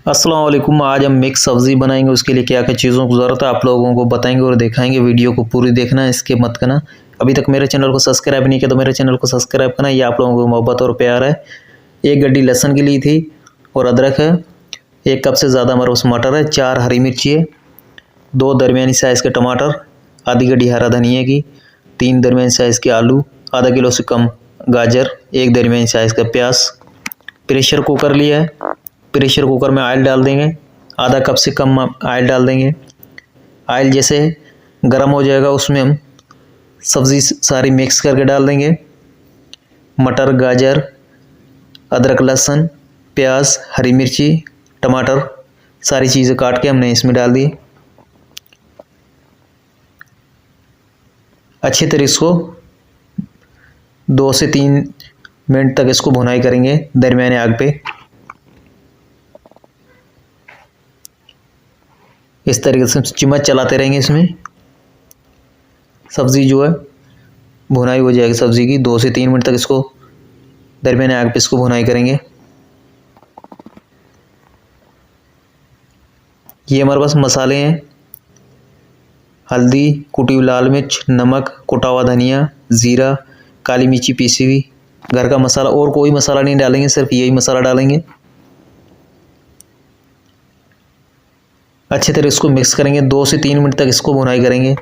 अस्सलाम वालेकुम। आज हम मिक्स सब्ज़ी बनाएंगे। उसके लिए क्या क्या चीज़ों की ज़रूरत है आप लोगों को बताएंगे और दिखाएंगे। वीडियो को पूरी देखना है, इसके मत करना। अभी तक मेरे चैनल को सब्सक्राइब नहीं किया तो मेरे चैनल को सब्सक्राइब करना। ये आप लोगों को मोहब्बत और प्यार है। एक गड्डी लहसुन की ली थी और अदरक है। 1 कप से ज़्यादा हमारे पास मटर है। 4 हरी मिर्ची है। 2 दरमियानी साइज़ के टमाटर, आधी गड्डी हरा धनिया की, 3 दरमियानी साइज़ के आलू, आधा किलो से कम गाजर, 1 दरमियानी साइज़ का प्याज। प्रेशर कुकर लिया है। प्रेशर कुकर में ऑयल डाल देंगे। आधा कप से कम ऑयल डाल देंगे। ऑयल जैसे गर्म हो जाएगा उसमें हम सब्ज़ी सारी मिक्स करके डाल देंगे। मटर, गाजर, अदरक, लहसुन, प्याज, हरी मिर्ची, टमाटर, सारी चीज़ें काट के हमने इसमें डाल दी। अच्छी तरह इसको 2 से 3 मिनट तक इसको भुनाई करेंगे दरमियाने आग पे। इस तरीके से चम्मच चलाते रहेंगे। इसमें सब्ज़ी जो है भुनाई हो जाएगी सब्ज़ी की। 2 से 3 मिनट तक इसको दरमियाने आग पे इसको भुनाई करेंगे। ये हमारे पास मसाले हैं: हल्दी, कुटी हुई लाल मिर्च, नमक, कुटा हुआ धनिया, ज़ीरा, काली मिर्ची पीसी हुई, घर का मसाला। और कोई मसाला नहीं डालेंगे, सिर्फ यही मसाला डालेंगे। अच्छी तरह इसको मिक्स करेंगे। 2 से 3 मिनट तक इसको भुनाई करेंगे।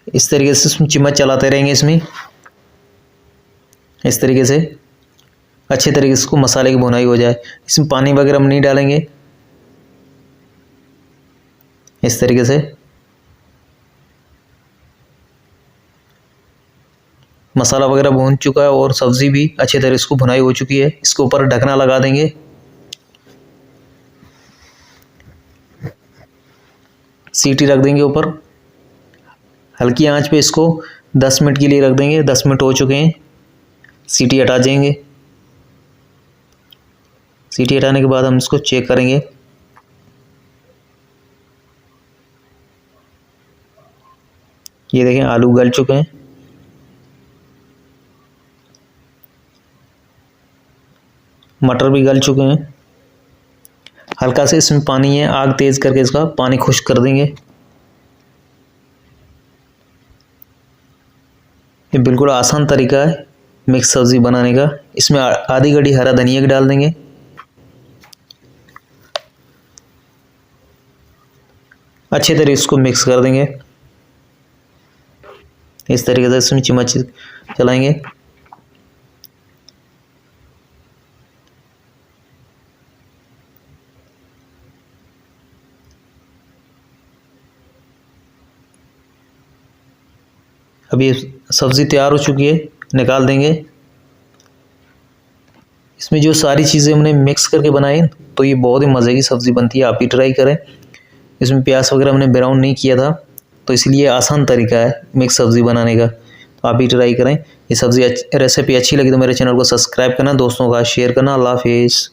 इस तरीके से इसमें चम्मच चलाते रहेंगे। इसमें इस तरीके से अच्छे तरीके से इसको मसाले की भुनाई हो जाए। इसमें पानी वगैरह हम नहीं डालेंगे। इस तरीके से मसाला वगैरह भून चुका है और सब्ज़ी भी अच्छी तरह इसको भुनाई हो चुकी है। इसके ऊपर ढकना लगा देंगे। सीटी रख देंगे ऊपर। हल्की आंच पे इसको 10 मिनट के लिए रख देंगे। 10 मिनट हो चुके हैं। सीटी हटा देंगे। सीटी हटाने के बाद हम इसको चेक करेंगे। ये देखें, आलू गल चुके हैं। मटर भी गल चुके हैं। हल्का से इसमें पानी है, आग तेज़ करके इसका पानी खुश्क कर देंगे। ये बिल्कुल आसान तरीका है मिक्स सब्ज़ी बनाने का। इसमें आधी गड्डी हरा धनिया की डाल देंगे। अच्छे तरह इसको मिक्स कर देंगे। इस तरीके से इसमें चम्मच चलाएंगे। अभी सब्ज़ी तैयार हो चुकी है, निकाल देंगे। इसमें जो सारी चीज़ें हमने मिक्स करके बनाई तो ये बहुत ही मज़े की सब्ज़ी बनती है। आप भी ट्राई करें। इसमें प्याज वगैरह हमने ब्राउन नहीं किया था तो इसलिए आसान तरीका है मिक्स सब्ज़ी बनाने का। तो आप भी ट्राई करें। ये सब्ज़ी रेसिपी अच्छी लगी तो मेरे चैनल को सब्सक्राइब करना, दोस्तों का शेयर करना। अल्लाह हाफिज़।